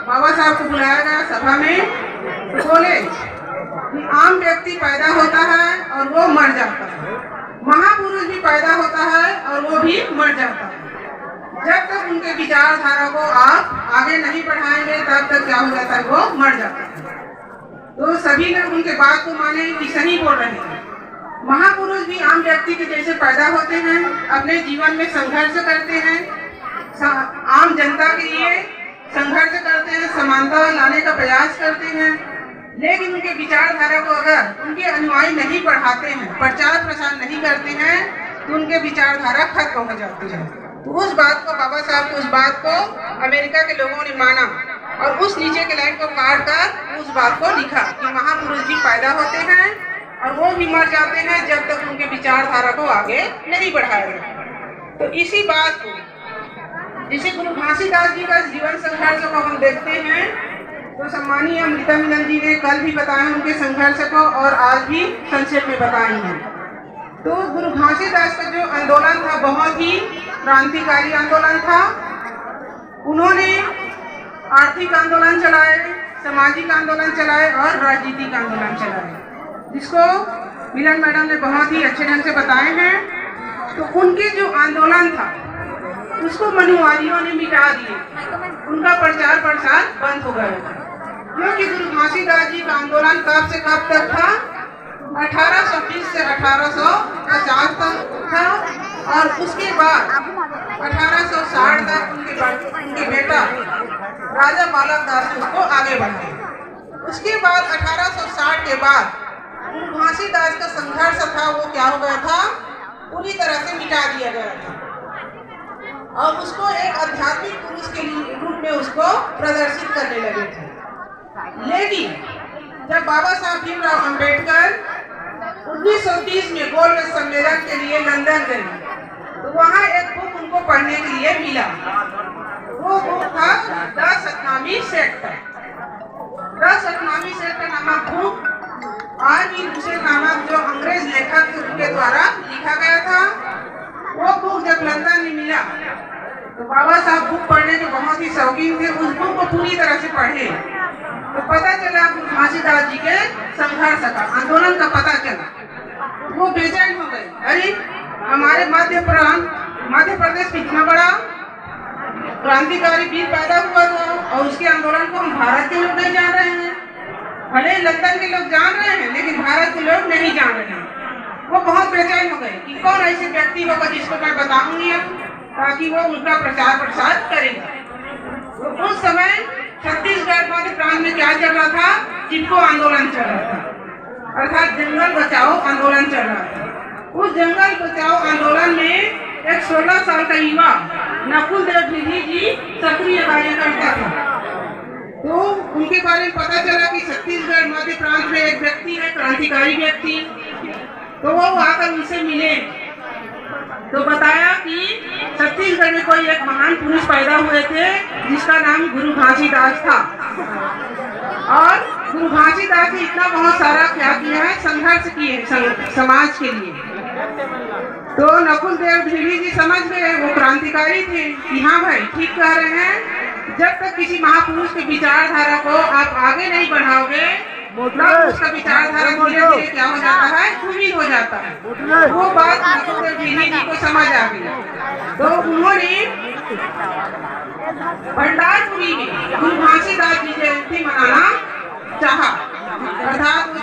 बाबा साहब को बुलाया गया सभा में, तो बोले कि आम व्यक्ति पैदा होता है और वो मर जाता है, महापुरुष भी पैदा होता है और वो भी मर जाता है। जब तक उनके विचारधारा को आप आगे नहीं बढ़ाएंगे तब तक क्या हो जाता है, वो मर जाता है। तो सभी लोग उनके बात को माने कि सही बोल रहे हैं। महापुरुष भी आम व्यक्ति के जैसे पैदा होते हैं, अपने जीवन में संघर्ष करते हैं, आम जनता के लिए संघर्ष करते हैं, समानता लाने का प्रयास करते हैं, लेकिन उनके विचारधारा को अगर उनके अनुयायी नहीं बढ़ाते हैं, प्रचार प्रसार नहीं करते हैं, तो उनके विचारधारा खत्म हो जाती है। तो उस बात को बाबा साहब उस बात को अमेरिका के लोगों ने माना और उस नीचे के लाइन को काट कर उस बात को लिखा कि महापुरुष भी पैदा होते हैं और वो भी मर जाते हैं जब तक उनके विचारधारा को आगे नहीं बढ़ाया जाए। तो इसी बात को जिसे गुरु घासीदास जी का जीवन संघर्ष को हम देखते हैं, तो सम्मानीय अमृता मिलन जी ने कल भी बताया उनके संघर्ष को और आज भी संक्षेप में बताई है। तो गुरु घासीदास का जो आंदोलन था बहुत ही क्रांतिकारी आंदोलन था। उन्होंने आर्थिक आंदोलन चलाए, सामाजिक आंदोलन चलाए और राजनीतिक आंदोलन चलाए, जिसको मिलन मैडम ने बहुत ही अच्छे ढंग से बताए हैं। तो उनके जो आंदोलन था उसको मनुवादियों ने मिटा दिए, उनका प्रचार प्रसार बंद हो गया था, क्योंकि गुरु घासीदास जी का आंदोलन कब से कब तक था, 1820 से 1850 तक था और उसके बाद 1860 तक उनके बेटा राजा बालक दास ने उसको आगे बढ़ाया। उसके बाद 1860 के बाद गुरु घासीदास का संघर्ष था वो क्या हो गया था, पूरी तरह से मिटा दिया गया था और उसको एक आध्यात्मिक पुरुष के रूप में उसको प्रदर्शित करने लगे थे। लेकिन जब बाबा साहब भीमराव अंबेडकर 1930 में गोल्ड सम्मेलन के लिए लंदन गए, तो वहाँ एक बुक उनको पढ़ने के लिए मिला। वो बुक था the Satnami sector. The Satnami sector नामक बुक आर.वी. लुसे नामक जो अंग्रेज लेखक के द्वारा लिखा गया था। वो बुक जब लंदन में मिला तो बाबा साहब बुक पढ़ने के बहुत ही शौकीन थे, उस बुक को पूरी तरह से पढ़े तो पता चला गुरु घासीदास जी के संघर्ष का, आंदोलन का पता चला। वो बेचैन हो गए, अरे हमारे मध्य प्रदेश में इतना बड़ा क्रांतिकारी वीर पैदा हुआ था और उसके आंदोलन को हम भारत के लोग नहीं जान रहे हैं। भले लंदन के लोग जान रहे हैं लेकिन भारत के लोग नहीं जान रहे हैं। वो बहुत बेचैन हो गए कि कौन ऐसे व्यक्ति होगा जिसको मैं बताऊंगी अब, ताकि वो उनका प्रचार प्रसार करेगा। तो उस समय छत्तीसगढ़ मध्य प्रांत में क्या चल रहा था, चिपको आंदोलन चल रहा था, अर्थात जंगल बचाओ आंदोलन चल रहा था। उस जंगल बचाओ आंदोलन में एक 16 साल का युवा नकुल देव ढीली जी सक्रिय कार्यकर्ता था। तो उनके बारे में पता चला कि छत्तीसगढ़ मध्य प्रांत में एक व्यक्ति है, क्रांतिकारी व्यक्ति। तो वो आकर उनसे मिले तो बताया कि छत्तीसगढ़ में कोई एक महान पुरुष पैदा हुए थे जिसका नाम गुरु घासीदास था और गुरु घासीदास ने इतना बहुत सारा क्या किया है, संघर्ष किए समाज के लिए। तो नकुल देव ढीली जी समझ गए, वो क्रांतिकारी थे कि हाँ भाई ठीक कह रहे हैं, जब तक किसी महापुरुष के विचारधारा को आप आगे नहीं बढ़ाओगे उसका विचारधारा धीरे धीरे क्या हो जाता है, धूमिल हो जाता है। वो बात नकुल देव ढीली जी को समझ आ गई। तो उन्होंने भंडारपुरी में गुरु घासीदास जी जयंती मनाना चाहा, अर्थात वो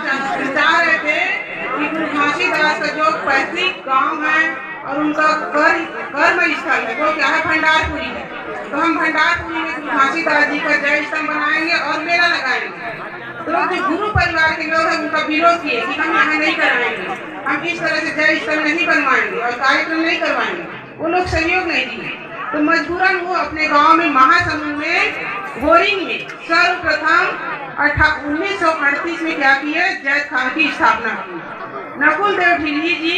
चाह रहे थे कि गुरु घासीदास का जो पैतृक गांव है और उनका कर्म स्थल है वो क्या है, भंडारपुरी है। तो हम भंडारपुरी में गुरु घासीदास जी का जय स्तंभ बनाएंगे और मेला लगाएंगे। तो जो गुरु परिवार के लोग हैं उनका विरोध किए कि हम यहाँ नहीं कराएंगे, हम इस तरह से जय स्तंभ नहीं बनवाएंगे और कार्यक्रम नहीं करवाएंगे। वो लोग सहयोग नहीं दिए, तो मजबूरन वो अपने गांव में महासमुंद में बोरिंग में सर्वप्रथम 1938 में क्या किए, जैत खान की स्थापना की। नकुल देव ढीली जी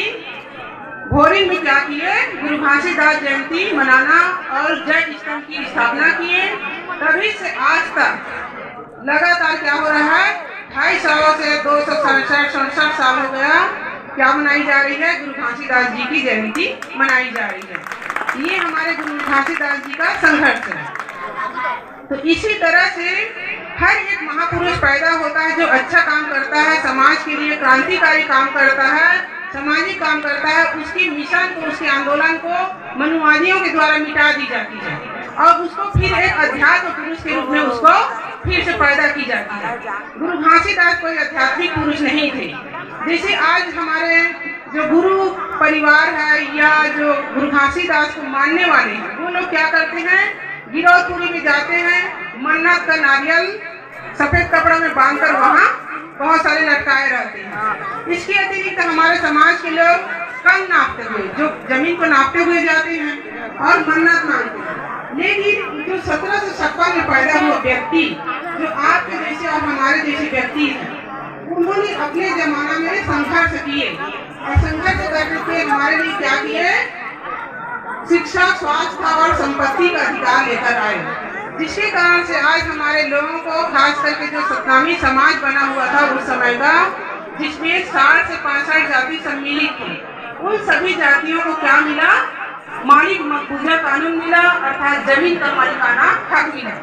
भोरिंग में क्या किए, गुरु घासीदास जयंती मनाना और जय स्तंभ की स्थापना किए। तभी से आज तक लगातार क्या हो रहा है, 250 सालों से 267 साल हो गया, क्या मनाई जा रही है, गुरु घासीदास जी की जयंती मनाई जा रही है। ये हमारे गुरु घासीदास जी का संघर्ष है। तो इसी तरह से हर एक महापुरुष पैदा होता है जो अच्छा काम करता है, समाज के लिए क्रांतिकारी काम करता है, सामाजिक काम करता है। उसकी मिशन को, उसके आंदोलन को मनुवादियों के द्वारा मिटा दी जाती है और उसको फिर एक अध्यात्म पुरुष के रूप में उसको फिर से पैदा की जाती है। गुरु घासीदास कोई आध्यात्मिक पुरुष नहीं थे। जैसे आज हमारे जो गुरु परिवार है या जो गुरु घासीदास को मानने वाले हैं, वो लोग क्या करते हैं, गिरौदपुरी में जाते हैं, मन्नत का नारियल सफेद कपड़ा में बांधकर वहाँ बहुत सारे लटकाए रहते हैं। इसके अतिरिक्त हमारे समाज के लोग कम नापते हुए, जो जमीन को नापते हुए जाते हैं और मन्नत मांगते हैं। लेकिन जो 1756 में पैदा हुआ व्यक्ति, जो आपके जैसे और हमारे जैसे व्यक्ति हैं, उन्होंने अपने जमाना में संघर्ष किए और संघर्ष करने के हमारे लिए क्या किए, शिक्षा, स्वास्थ्य और संपत्ति का अधिकार लेकर आए, जिसके कारण से आज हमारे लोगों को, खास करके जो सतनामी समाज बना हुआ था उस समय का, जिसमें 60 से 65 जाति सम्मिलित थी, उन सभी जातियों को क्या मिला, मालिक मकबूजा कानून मिला, अर्थात जमीन का मालिकाना हक मिला।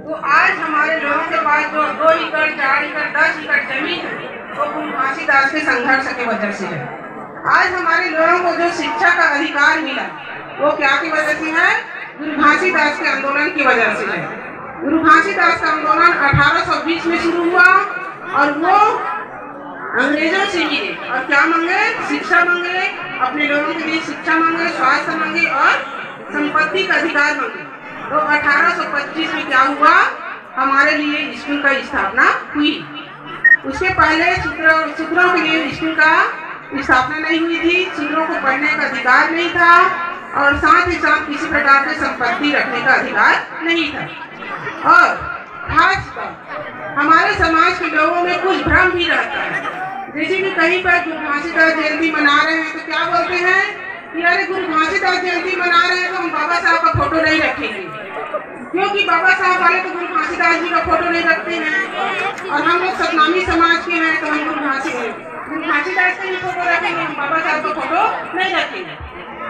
तो आज हमारे लोगों के पास जो 2 एकड़, 4 एकड़, 10 एकड़ जमीन है, वो गुरु घासीदास के संघर्ष के वजह से है। आज हमारे लोगों को जो शिक्षा का अधिकार मिला, वो क्या की वजह से है, गुरु घासीदास के आंदोलन की वजह से है। गुरु घासीदास का आंदोलन 1820 में शुरू हुआ और वो अंग्रेजों से मिले और क्या मांगे, शिक्षा मांगे, अपने लोगों के लिए शिक्षा मांगे, स्वास्थ्य मांगे और संपत्ति का अधिकार मांगे। तो 1825 में क्या हुआ, हमारे लिए स्कूल का स्थापना हुई। उसके पहले शूद्रों के लिए स्कूल का स्थापना नहीं हुई थी, शूद्रों को पढ़ने का अधिकार नहीं था और साथ ही साथ किसी प्रकार की संपत्ति रखने का अधिकार नहीं था। और खासकर हमारे समाज के लोगों में कुछ भ्रम भी रहता है, जैसे कि कहीं पर गुरु घासीदास जयंती मना रहे हैं तो क्या बोलते हैं कि अरे गुरु घासीदास जयंती मना रहे हैं तो हम बाबा साहब का फोटो नहीं रखेंगे, क्योंकि बाबा साहब वाले तो गुरु घासीदास जी का फोटो नहीं रखते हैं और हम लोग सतनामी समाज के हैं तो हम गुरु घासीदास का ही फोटो रखेंगे, हम बाबा साहब का फोटो नहीं रखेंगे।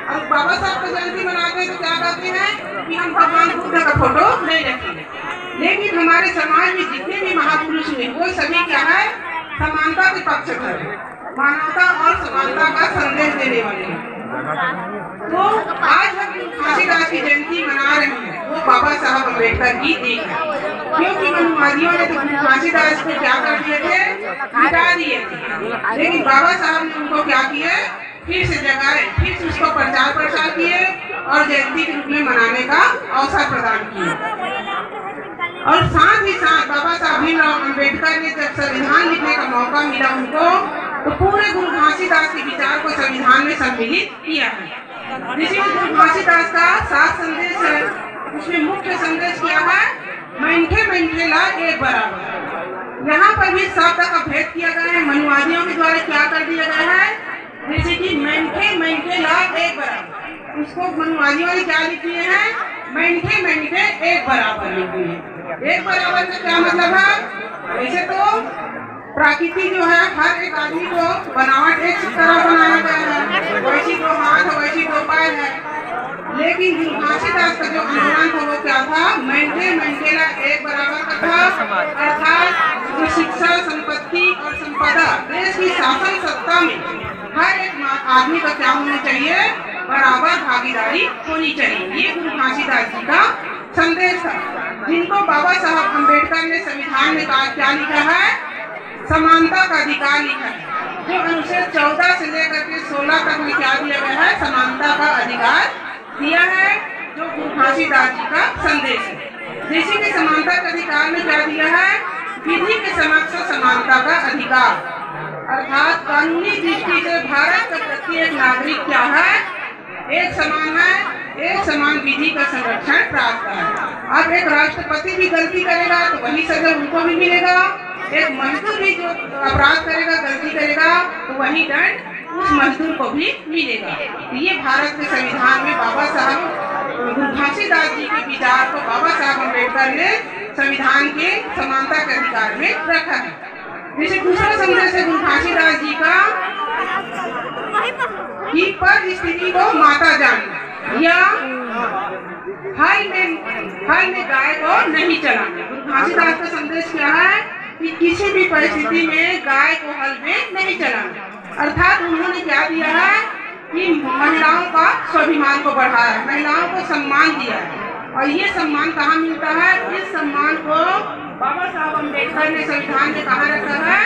और बाबा साहब का जयंती मनाते हैं तो क्या कहते हैं कि हम भगवान बुद्ध का फोटो नहीं रखेंगे। लेकिन हमारे समाज में जितने भी महापुरुष हुए वो सभी क्या है, समानता के पक्षधर है, मानवता और समानता का संदेश देने वाले हैं। तो आज हम घासीदास की जयंती मना रहे हैं, वो बाबा साहब अम्बेडकर की देन है, क्योंकि मनुवादियों ने तो घासीदास को क्या कर दिए थे, मिटा दिए थे, लेकिन बाबा साहब ने उनको क्या किए, फिर से जगाए, फिर से उसको प्रचार प्रसार किए और जयंती के रूप में मनाने का अवसर प्रदान किया। और साथ ही साथ बाबा साहब भीमराव अम्बेडकर ने जब संविधान लिखने का मौका मिला उनको, तो पूरे गुरु घासीदास के विचार को संविधान में सम्मिलित किया है। जिसे गुरु घासीदास का 7 संदेश है, उसमें मुख्य संदेश क्या है, मैंठे मैंठे ला एक बराबर। यहाँ पर भी शब्द का भेद किया गया है, मनुवादियों के द्वारा क्या कर दिया गया है, जैसे कि मैंठे मैंठे ला एक बराबर, उसको मनुवादियों ने क्या लिख दिए हैं, मैंठे मैंठे एक बराबर लिख दिए। एक बराबर का क्या मतलब है, वैसे तो प्रकृति जो है हर एक आदमी को बनावट एक तरह बनाया गया है, वैसी 2 हाथ वैसी 2 पैर है, लेकिन गुरु घासीदास का जो आंदोलन था वो क्या था, मैंठे मैंठे ला एक बराबर का था, अर्थात जो शिक्षा, संपत्ति और संपदा, देश की शासन सत्ता में हर एक आदमी का क्या होना चाहिए, बराबर भागीदारी होनी चाहिए। ये गुरु घासीदास जी का संदेश था, जिनको बाबा साहब अम्बेडकर ने संविधान में क्या लिखा है, समानता का अधिकार लिखा है। जो अनुच्छेद 14 से लेकर के 16 तक में क्या दिया गया है, समानता का अधिकार दिया है, जो गुरु घासीदास जी का संदेश है। जैसे कि समानता के अधिकार में क्या दिया है, विधि के समक्ष समानता का अधिकार, अर्थात कानूनी दृष्टि से भारत का प्रत्येक नागरिक क्या है, एक समान है, एक समान विधि का संरक्षण प्राप्त है। अब एक राष्ट्रपति भी गलती करेगा तो वही सजा उनको भी मिलेगा, एक मजदूर भी जो अपराध करेगा, गलती करेगा तो वही दंड उस मजदूर को भी मिलेगा। ये भारत के संविधान में बाबा साहब गुरु घासीदास जी के विचार को बाबा साहब अम्बेडकर ने संविधान के समानता के अधिकार में रखा है। जैसे दूसरा संदेश है गुरु घासीदास जी का कि पर स्थिति को माता जानना या हल में गाय को नहीं चलाना। गुरु घासीदास का संदेश क्या है कि किसी भी परिस्थिति में गाय को हल में नहीं चलाना। अर्थात उन्होंने क्या दिया है कि महिलाओं का स्वाभिमान को बढ़ाया है, महिलाओं को सम्मान दिया है। और ये सम्मान कहाँ मिलता है? इस सम्मान को बाबा साहब अम्बेडकर ने संविधान में कहाँ रखा है?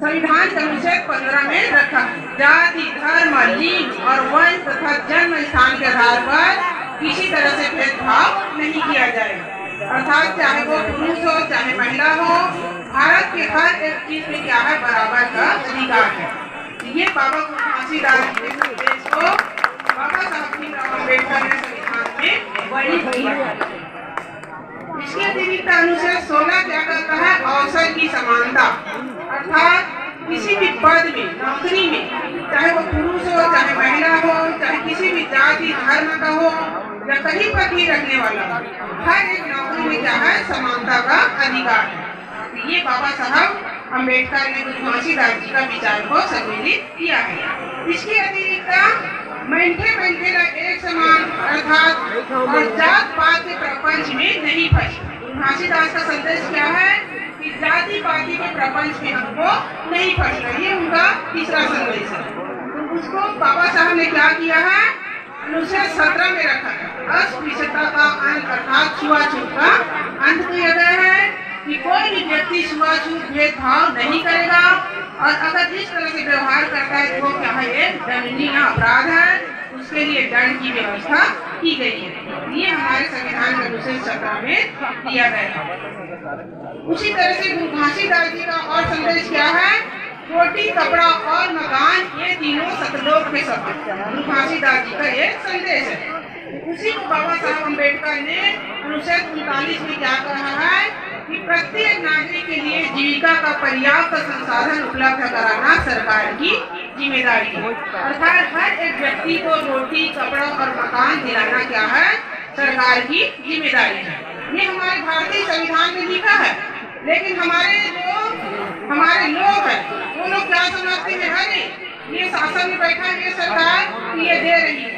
संविधान के अनुच्छेद 15 में रखा है। जाति, धर्म, लिंग और वंश तथा जन्म स्थान के आधार पर किसी तरह से भेदभाव नहीं किया जाएगा। अर्थात चाहे वो पुरुष हो चाहे महिला हो, भारत के हर एक चीज में क्या है? बराबर का अधिकार है। ये बाबा घासीदास जी के संदेश को बाबा साहब भीमराव अम्बेडकर ने संविधान में वर्णित किया है। इसके अतिरिक्त अनुच्छेद 16 क्या कहता है? अवसर की समानता। अर्थात किसी भी पद में, नौकरी में, चाहे वो पुरुष हो चाहे महिला हो, चाहे किसी भी जाति धर्म का हो या कहीं पर भी रखने वाला हो, हर एक नौकरी में क्या है? समानता का अधिकार है। ये बाबा साहब अम्बेडकर ने गुरु घासीदास जी का विचार को सम्मिलित किया है। इसके अतिरिक्त मेंढे मेंढेरा एक समान अर्थात और जात पात के प्रपंच में नहीं फंसे। गुरु घासीदास का संदेश क्या है कि जाति पाति के प्रपंच में हमको नहीं फंसना। ये उनका तीसरा संदेश है। तो उसको बाबा साहब ने क्या किया है? अनुच्छेद 17 में रखा है। अस्पृश्यता का अंत अर्थात छुआछूत का अंत किया गया है कि कोई भी व्यक्ति छुआछूत भेदभाव नहीं करेगा और अगर इस तरह से व्यवहार करता है तो क्या है? ये दंडनीय अपराध है, उसके लिए दंड की व्यवस्था की गई है। ये हमारे संविधान के अनुच्छेद 17 में दिया गया है। उसी तरह से गुरु घासीदास जी का और संदेश क्या है? रोटी, कपड़ा और मकान ये तीनों सतलोक में सब। गुरु घासीदास जी का ये संदेश है। उसी को बाबा साहब अम्बेडकर ने अनुच्छेद 39 में क्या कहा है कि प्रत्येक नागरिक के लिए जीविका का पर्याप्त संसाधन उपलब्ध कराना सरकार की जिम्मेदारी है। अर्थात हर एक व्यक्ति को रोटी, कपड़ा और मकान दिलाना क्या है? सरकार की जिम्मेदारी है। ये हमारे भारतीय संविधान में लिखा है। लेकिन हमारे लोग हैं, वो लोग क्या समझते हैं? अरे ये शासन में बैठा है ये सरकार, ये दे रही है,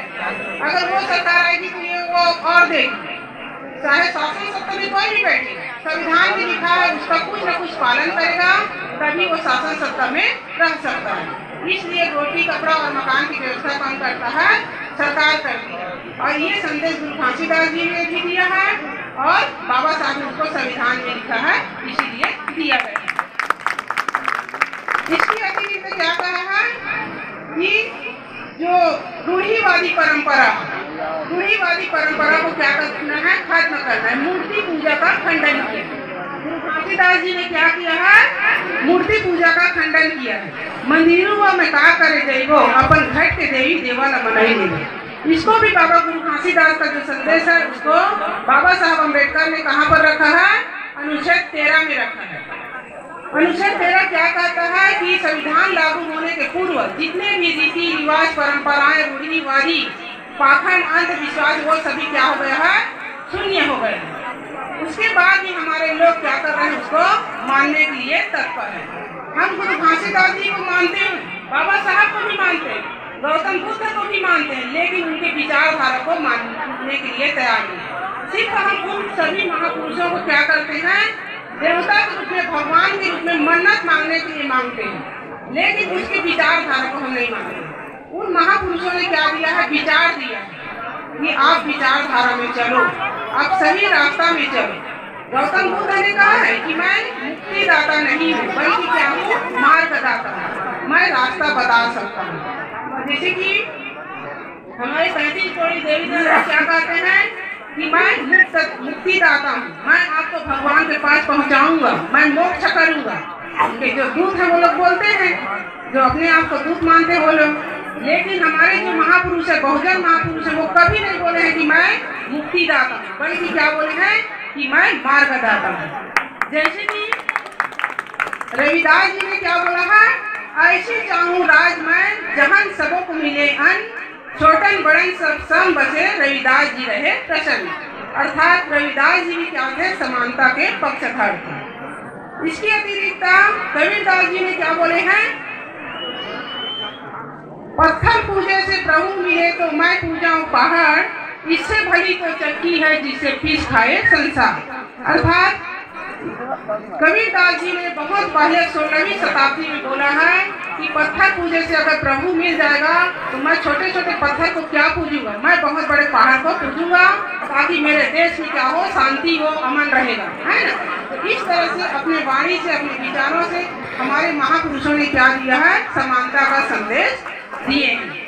अगर वो सरकार आएगी तो ये वो और देगी। चाहे शासन सत्ता में कोई भी बैठे, संविधान में लिखा है उसका कुछ न कुछ पालन करेगा तभी वो शासन सत्ता में रह सकता है। इसलिए रोटी, कपड़ा और मकान की व्यवस्था कौन करता है? सरकार करती है। और ये संदेश गुरु घासीदास जी ने भी दिया है और बाबा साहब ने उसको संविधान में लिखा है, इसीलिए दिया गया है। इसके अतिरिक्त क्या कहा है कि जो रूढ़िवादी परंपरा को क्या करना है? खत्म करना है। मूर्ति पूजा का खंडन किया। गुरु घासीदास जी ने क्या किया है? मूर्ति पूजा का खंडन किया है। मंदिरों में का करे जाइबो अपन घट के देवी देवाला मनाई नहीं। इसको भी बाबा गुरु घासीदास का जो संदेश है उसको बाबा साहब अम्बेडकर ने कहाँ पर रखा है? अनुच्छेद 13 में रखा है। अनुच्छेद 13 क्या कहता है कि संविधान लागू होने के पूर्व जितने भी रीति रिवाज, परंपराएं, रूढ़िवादी, पाखंड, अंधविश्वास वो सभी क्या हो गया है? शून्य हो गए हैं। उसके बाद भी हमारे लोग क्या कर रहे हैं? उसको मानने के लिए तत्पर है। हम गुरु घासीदास जी को मानते हैं, बाबा साहब को भी मानते हैं, गौतम बुद्ध को भी मानते हैं, लेकिन उनके विचारधारा को मानने के लिए तैयार नहीं। सिर्फ हम उन सभी महापुरुषों को क्या करते हैं? देवता के रूप में, भगवान के रूप में मन्नत मांगने के लिए मांगते हैं, लेकिन उसकी विचारधारा को हम नहीं मानते। उन महापुरुषों ने क्या दिया है? विचार दिया कि आप विचारधारा में चलो, आप सही रास्ता में चलो। गौतम बुद्ध ने कहा है कि मैं मुक्तिदाता नहीं हूँ बल्कि क्या हूँ? मार्गदाता हूँ, मैं रास्ता बता सकता हूँ। जैसे कि हमारे 35 करोड़ देवी देवता क्या कहते हैं कि मैं मुक्तिदाता हूँ, मैं आपको भगवान के पास पहुँचाऊंगा, मैं मोक्ष करूंगा। उनके जो दूत है वो लोग बोलते हैं, जो अपने आप को दूत मानते हैं वो लोग। लेकिन हमारे जो महापुरुष है, बहुजन महापुरुष है, वो कभी नहीं बोले हैं कि मैं मुक्तिदाता हूँ, बल्कि क्या बोले हैं कि मैं मार्गदाता हूँ। जैसे कि रविदास जी ने क्या बोला है? ऐसे चाहूँ राज मैं जहां सबों को मिले अन्न, छोटन बड़न सब सम बसे, रविदास जी रहे प्रसन्न। अर्थात रविदास जी भी क्या थे? समानता के पक्षधर थे। इसके अतिरिक्त कबीरदास जी ने क्या बोले हैं? पत्थर पूजे से प्रभु मिले तो मैं पूजाऊं पहाड़, इससे भली तो चक्की है जिससे पीस खाए संसार। अर्थात कबीरदास जी ने बहुत पहले 16वीं शताब्दी में बोला है कि पत्थर पूजे से अगर प्रभु मिल जाएगा तो मैं छोटे छोटे पत्थर को क्या पूजूंगा, मैं बहुत बड़े पहाड़ को पूजूंगा ताकि मेरे देश में क्या हो, शांति हो, अमन रहेगा, है ना। तो इस तरह से अपने वाणी से, अपने विचारों से हमारे महापुरुषों ने क्या दिया है, समानता का संदेश दिए हैं।